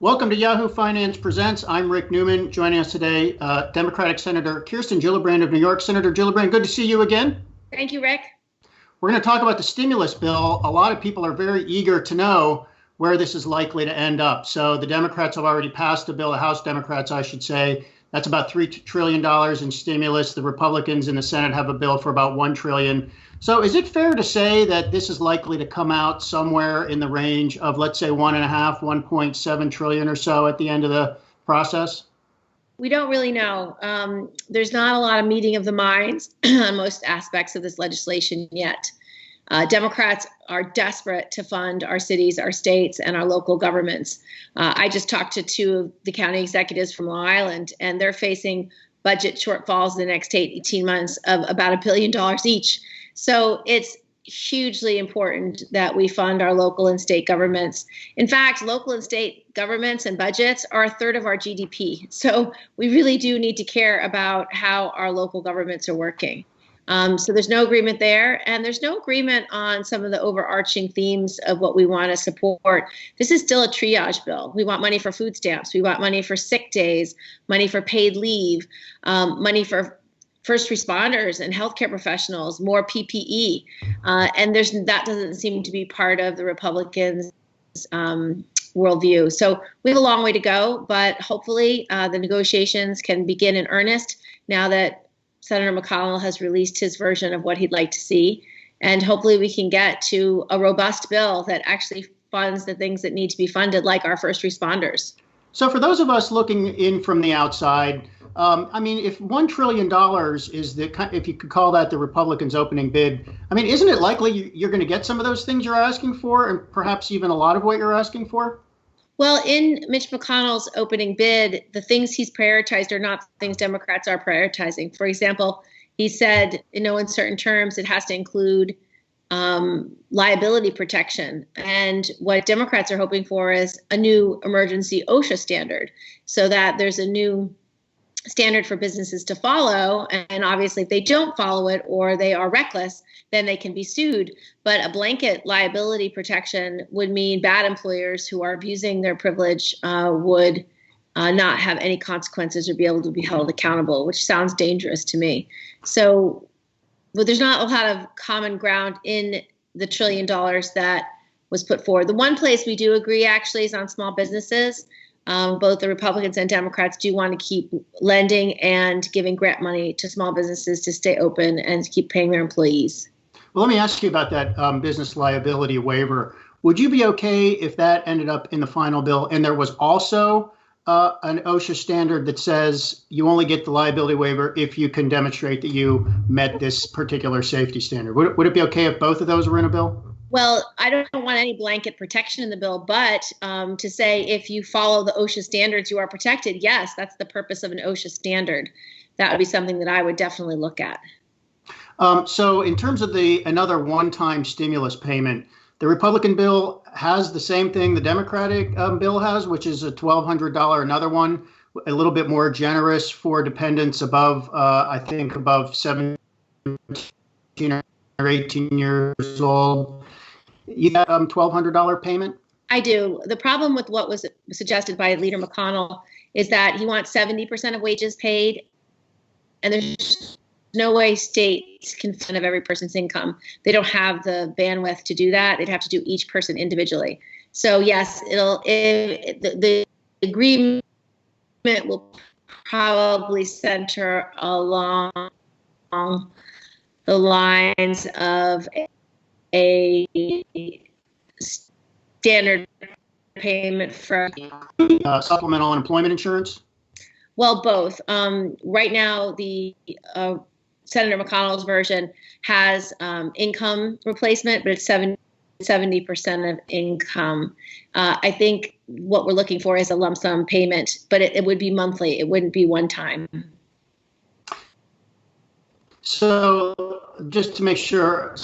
Welcome to Yahoo Finance Presents. I'm Rick Newman. Joining us today, Democratic Senator Kirsten Gillibrand of New York. Senator Gillibrand, good to see you again. Thank you, Rick. We're going to talk about the stimulus bill. A lot of people are very eager to know where this is likely to end up. So the Democrats have already passed a bill, the House Democrats, I should say. That's about $3 trillion in stimulus. The Republicans in the Senate have a bill for about $1 trillion. So is it fair to say that this is likely to come out somewhere in the range of, let's say, 1.5, 1.7 trillion or so at the end of the process? We don't really know. There's not a lot of meeting of the minds on most aspects of this legislation yet. Democrats are desperate to fund our cities, our states, and our local governments. I just talked to two of the county executives from Long Island, and they're facing budget shortfalls in the next 18 months of about $1 billion each. So it's hugely important that we fund our local and state governments. In fact, local and state governments and budgets are a third of our GDP. So we really do need to care about how our local governments are working. So there's no agreement there, and there's no agreement on some of the overarching themes of what we want to support. This is still a triage bill. We want money for food stamps. We want money for sick days, money for paid leave, money for first responders and healthcare professionals, more PPE. And that doesn't seem to be part of the Republicans' worldview. So we have a long way to go, but hopefully the negotiations can begin in earnest now that Senator McConnell has released his version of what he'd like to see. And hopefully we can get to a robust bill that actually funds the things that need to be funded, like our first responders. So for those of us looking in from the outside, I mean, if $1 trillion is if you could call that the Republicans' opening bid, I mean, isn't it likely you're going to get some of those things you're asking for, and perhaps even a lot of what you're asking for? Well, in Mitch McConnell's opening bid, the things he's prioritized are not things Democrats are prioritizing. For example, he said, in uncertain terms, it has to include liability protection. And what Democrats are hoping for is a new emergency OSHA standard, so that there's a new standard for businesses to follow. And obviously, if they don't follow it or they are reckless, then they can be sued. But a blanket liability protection would mean bad employers who are abusing their privilege would not have any consequences or be able to be held accountable, which sounds dangerous to me. So but there's not a lot of common ground in the $1 trillion that was put forward. The one place we do agree actually is on small businesses. Both the Republicans and Democrats do want to keep lending and giving grant money to small businesses to stay open and keep paying their employees. Well, let me ask you about that business liability waiver. Would you be okay if that ended up in the final bill and there was also an OSHA standard that says you only get the liability waiver if you can demonstrate that you met this particular safety standard? Would it be okay if both of those were in a bill? Well, I don't want any blanket protection in the bill, but to say if you follow the OSHA standards, you are protected. Yes, that's the purpose of an OSHA standard. That would be something that I would definitely look at. So in terms of another one-time stimulus payment, the Republican bill has the same thing the Democratic bill has, which is a $1,200, another one, a little bit more generous for dependents above, I think, above 17 or 18 years old. You got $1,200 payment? I do. The problem with what was suggested by Leader McConnell is that he wants 70% of wages paid, and there's no way states can fund of every person's income. They don't have the bandwidth to do that. They'd have to do each person individually. So yes, the agreement will probably center along the lines of a standard payment for supplemental unemployment insurance? Well, both. Right now, the Senator McConnell's version has income replacement, but it's 70% of income. I think what we're looking for is a lump sum payment, but it would be monthly. It wouldn't be one time. So just to make sure,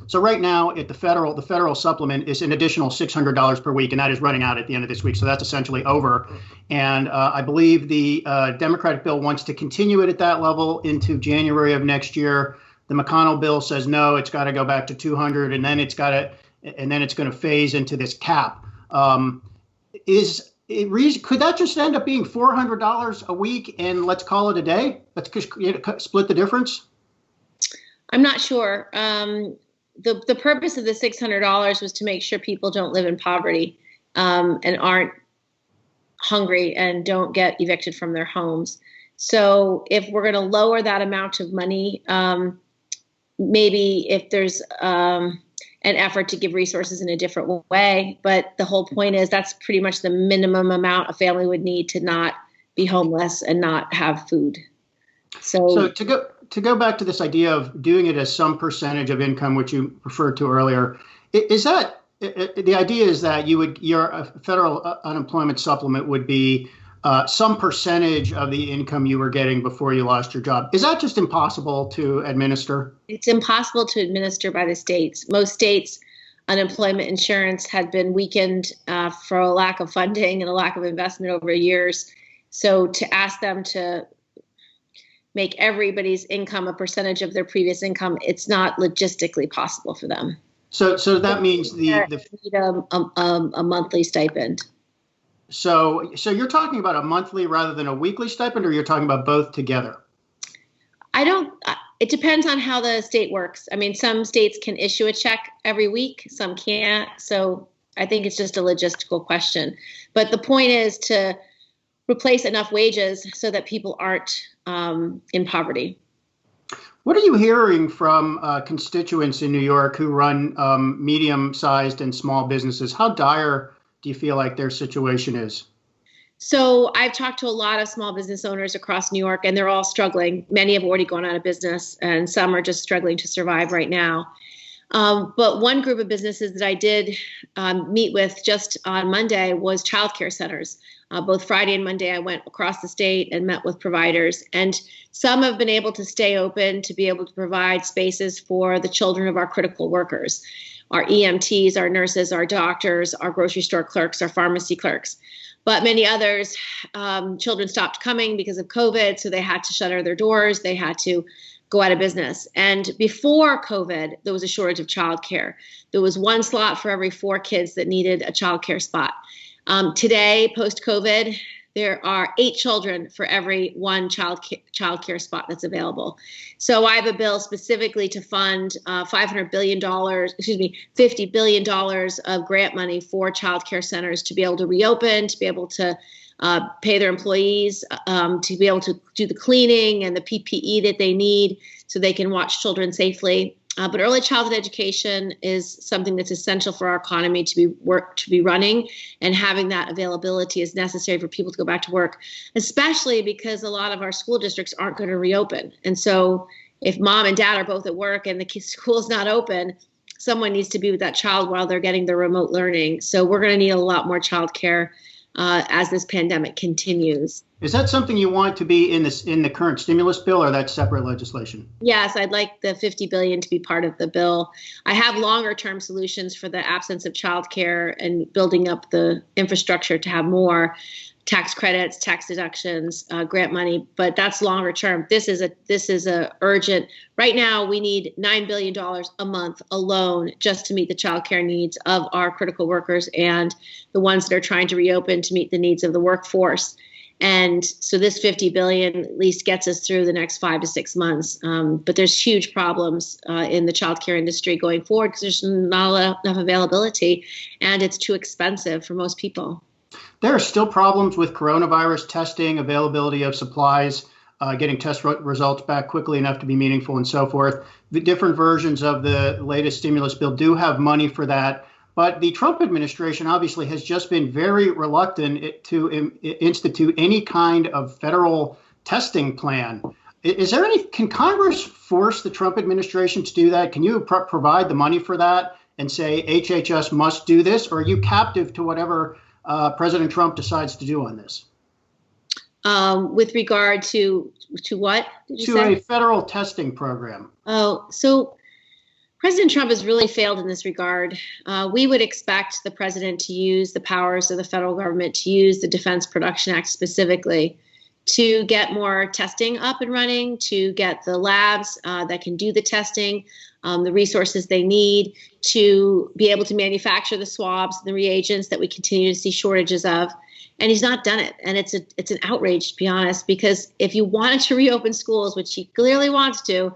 so right now at the federal supplement is an additional $600 per week, and that is running out at the end of this week. So that's essentially over. And I believe the Democratic bill wants to continue it at that level into January of next year. The McConnell bill says no, it's got to go back to 200, and then it's going to phase into this cap. Is could that just end up being $400 a week and let's call it a day? Let's just split the difference. I'm not sure. The purpose of the $600 was to make sure people don't live in poverty and aren't hungry and don't get evicted from their homes. So if we're going to lower that amount of money, maybe if there's an effort to give resources in a different way. But the whole point is that's pretty much the minimum amount a family would need to not be homeless and not have food. So to go back to this idea of doing it as some percentage of income, which you referred to earlier, is that the idea is that your federal unemployment supplement would be some percentage of the income you were getting before you lost your job. Is that just impossible to administer? It's impossible to administer by the states. Most states' unemployment insurance had been weakened for a lack of funding and a lack of investment over years. So to ask them to make everybody's income a percentage of their previous income, it's not logistically possible for them. So that means need a monthly stipend. So you're talking about a monthly rather than a weekly stipend, or you're talking about both together? It depends on how the state works. I mean, some states can issue a check every week, some can't. So I think it's just a logistical question. But the point is to replace enough wages so that people aren't in poverty. What are you hearing from constituents in New York who run medium-sized and small businesses? How dire do you feel like their situation is? So I've talked to a lot of small business owners across New York, and they're all struggling. Many have already gone out of business, and some are just struggling to survive right now. But one group of businesses that I did meet with just on Monday was childcare centers. Both Friday and Monday, I went across the state and met with providers. And some have been able to stay open to be able to provide spaces for the children of our critical workers, our EMTs, our nurses, our doctors, our grocery store clerks, our pharmacy clerks. But many others, children stopped coming because of COVID, so they had to shutter their doors. They had to go out of business. And before COVID, there was a shortage of childcare. There was one slot for every 4 kids that needed a childcare spot. Today, post-COVID, there are 8 children for every 1 childcare spot that's available. So I have a bill specifically to fund $50 billion of grant money for childcare centers to be able to reopen, to be able to pay their employees, to be able to do the cleaning and the PPE that they need so they can watch children safely. But early childhood education is something that's essential for our economy to be running, and having that availability is necessary for people to go back to work, especially because a lot of our school districts aren't going to reopen. And so if mom and dad are both at work and the school's not open, someone needs to be with that child while they're getting their remote learning. So we're going to need a lot more childcare as this pandemic continues. Is that something you want to be in the current stimulus bill, or that's separate legislation? Yes, I'd like the $50 billion to be part of the bill. I have longer term solutions for the absence of childcare and building up the infrastructure to have more tax credits, tax deductions, grant money, but that's longer term. This is a urgent. Right now, we need $9 billion a month alone just to meet the childcare needs of our critical workers and the ones that are trying to reopen to meet the needs of the workforce. And so this $50 billion at least gets us through the next 5 to 6 months. But there's huge problems in the childcare industry going forward because there's not enough availability and it's too expensive for most people. There are still problems with coronavirus testing, availability of supplies, getting test results back quickly enough to be meaningful, and so forth. The different versions of the latest stimulus bill do have money for that. But the Trump administration obviously has just been very reluctant to institute any kind of federal testing plan. Can Congress force the Trump administration to do that? Can you provide the money for that and say HHS must do this, or are you captive to whatever President Trump decides to do on this? With regard to what did you say? To a federal testing program. Oh, so President Trump has really failed in this regard. We would expect the president to use the powers of the federal government, to use the Defense Production Act specifically to get more testing up and running, to get the labs that can do the testing, the resources they need to be able to manufacture the swabs, the reagents that we continue to see shortages of. And he's not done it. And it's an outrage, to be honest, because if you wanted to reopen schools, which he clearly wants to,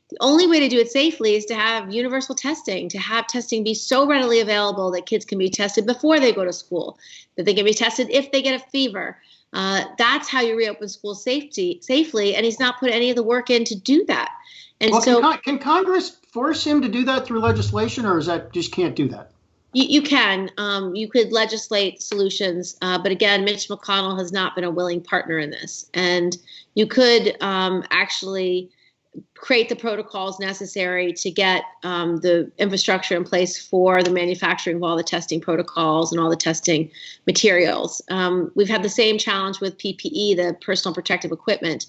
the only way to do it safely is to have universal testing, to have testing be so readily available that kids can be tested before they go to school, that they can be tested if they get a fever. That's how you reopen schools safely. And he's not put any of the work in to do that. And well, so can Congress force him to do that through legislation, or is that just can't do that? You can. You could legislate solutions. But again, Mitch McConnell has not been a willing partner in this. And you could actually create the protocols necessary to get the infrastructure in place for the manufacturing of all the testing protocols and all the testing materials. We've had the same challenge with PPE, the personal protective equipment.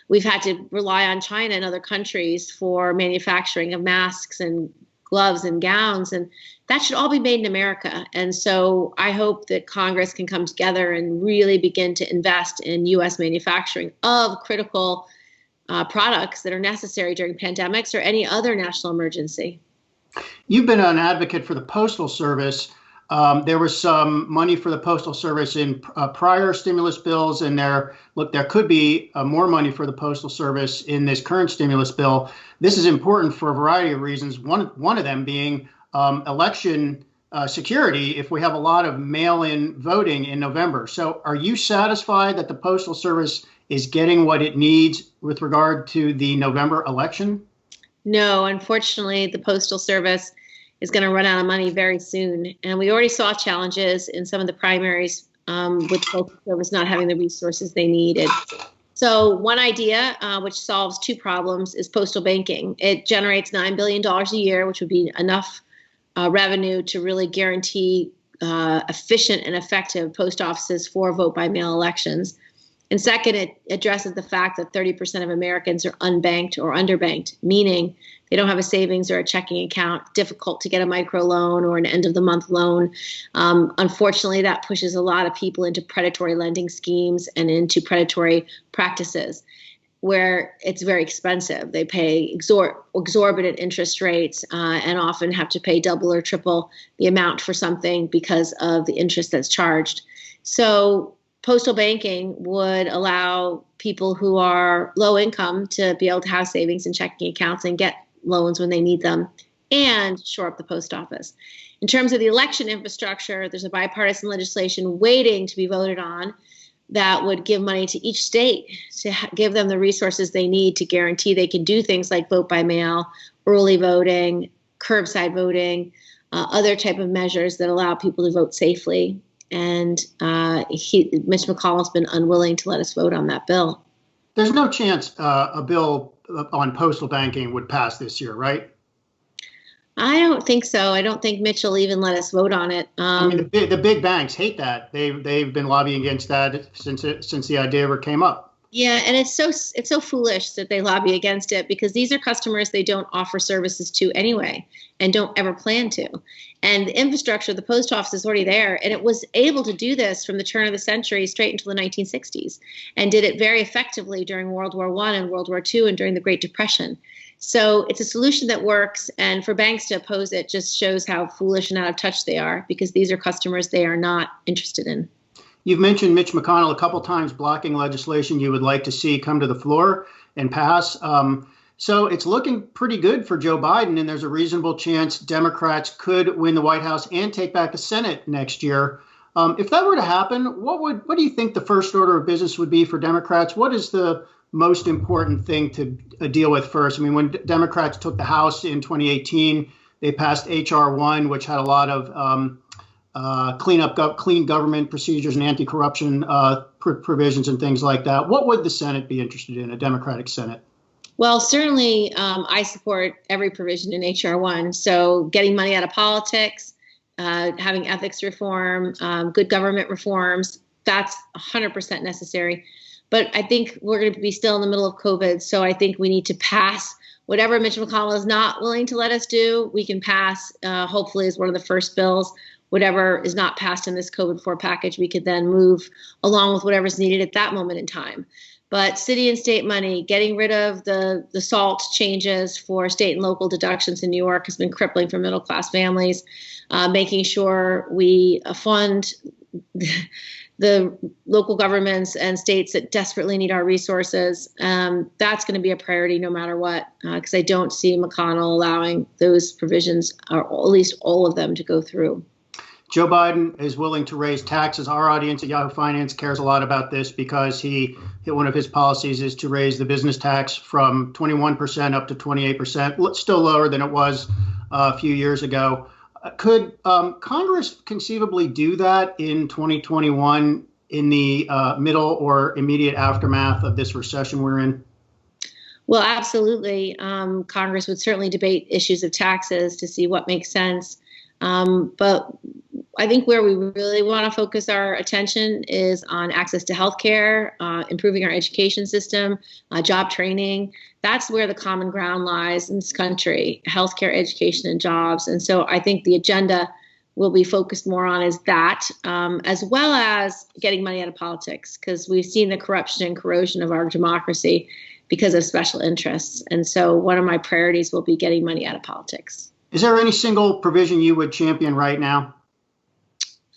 We've had to rely on China and other countries for manufacturing of masks and gloves and gowns, and that should all be made in America. And so I hope that Congress can come together and really begin to invest in U.S. manufacturing of critical products that are necessary during pandemics or any other national emergency. You've been an advocate for the Postal Service. There was some money for the Postal Service in prior stimulus bills, and there could be more money for the Postal Service in this current stimulus bill. This is important for a variety of reasons. One of them being election security if we have a lot of mail-in voting in November. So are you satisfied that the Postal Service is getting what it needs with regard to the November election? No, unfortunately, the Postal Service is going to run out of money very soon. And we already saw challenges in some of the primaries with the Postal Service not having the resources they needed. So one idea, which solves two problems, is postal banking. It generates $9 billion a year, which would be enough revenue to really guarantee efficient and effective post offices for vote-by-mail elections. And second, it addresses the fact that 30% of Americans are unbanked or underbanked, meaning they don't have a savings or a checking account, difficult to get a microloan or an end-of-the-month loan. Unfortunately, that pushes a lot of people into predatory lending schemes and into predatory practices where it's very expensive. They pay exorbitant interest rates and often have to pay double or triple the amount for something because of the interest that's charged. So postal banking would allow people who are low income to be able to have savings and checking accounts and get loans when they need them and shore up the post office. In terms of the election infrastructure, there's a bipartisan legislation waiting to be voted on that would give money to each state to give them the resources they need to guarantee they can do things like vote by mail, early voting, curbside voting, other type of measures that allow people to vote safely. And Mitch McConnell's been unwilling to let us vote on that bill. There's no chance a bill on postal banking would pass this year, right? I don't think so. I don't think Mitch will even let us vote on it. I mean, the big banks hate that. They've been lobbying against that since the idea ever came up. Yeah, and it's so foolish that they lobby against it because these are customers they don't offer services to anyway and don't ever plan to. And the infrastructure, the post office is already there, and it was able to do this from the turn of the century straight until the 1960s and did it very effectively during World War I and World War II and during the Great Depression. So it's a solution that works, and for banks to oppose it just shows how foolish and out of touch they are because these are customers they are not interested in. You've mentioned Mitch McConnell a couple times blocking legislation you would like to see come to the floor and pass. So it's looking pretty good for Joe Biden, and there's a reasonable chance Democrats could win the White House and take back the Senate next year. If that were to happen, what do you think the first order of business would be for Democrats? What is the most important thing to deal with first? I mean, when Democrats took the House in 2018, they passed H.R. 1, which had a lot of clean government procedures and anti-corruption provisions and things like that. What would the Senate be interested in, a Democratic Senate? Well, certainly I support every provision in H.R. 1. So getting money out of politics, having ethics reform, good government reforms, that's 100% necessary. But I think we're going to be still in the middle of COVID. So I think we need to pass whatever Mitch McConnell is not willing to let us do. We can pass, hopefully, as one of the first bills. whatever is not passed in this COVID-4 package, we could then move along with whatever's needed at that moment in time. But city and state money, getting rid of the SALT changes for state and local deductions in New York has been crippling for middle class families. Making sure we fund the local governments and states that desperately need our resources. That's going to be a priority no matter what, because I don't see McConnell allowing those provisions, or at least all of them, to go through. Joe Biden is willing to raise taxes. Our audience at Yahoo Finance cares a lot about this because one of his policies is to raise the business tax from 21% up to 28%, still lower than it was a few years ago. Could Congress conceivably do that in 2021 in the middle or immediate aftermath of this recession we're in? Well, absolutely. Congress would certainly debate issues of taxes to see what makes sense. But I think where we really want to focus our attention is on access to healthcare, improving our education system, job training. That's where the common ground lies in this country: healthcare, education, and jobs. And so I think the agenda will be focused more on is that, as well as getting money out of politics, because we've seen the corruption and corrosion of our democracy because of special interests. And so one of my priorities will be getting money out of politics. Is there any single provision you would champion right now?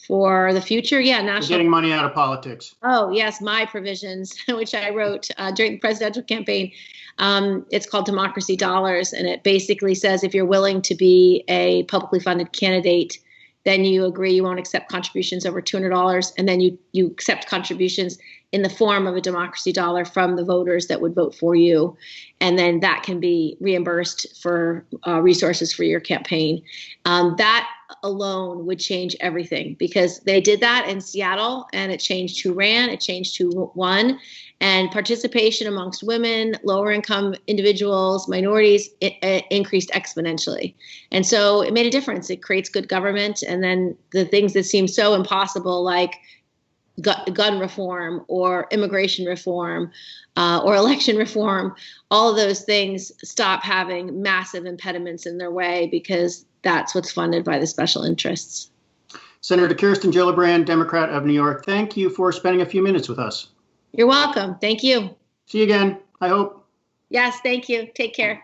For the future? Yeah, national. Getting money out of politics. Oh, yes, my provisions, which I wrote during the presidential campaign. It's called Democracy Dollars, and it basically says if you're willing to be a publicly funded candidate, then you agree you won't accept contributions over $200, and then you accept contributions in the form of a democracy dollar from the voters that would vote for you. And then that can be reimbursed for resources for your campaign. That alone would change everything, because they did that in Seattle and it changed who ran, it changed who won, and participation amongst women, lower income individuals, minorities, it increased exponentially. And so it made a difference. It creates good government. And then the things that seem so impossible, like gun reform or immigration reform or election reform, all of those things stop having massive impediments in their way, because that's what's funded by the special interests. Senator Kirsten Gillibrand, Democrat of New York, thank you for spending a few minutes with us. You're welcome. Thank you. See you again, I hope. Yes, thank you. Take care.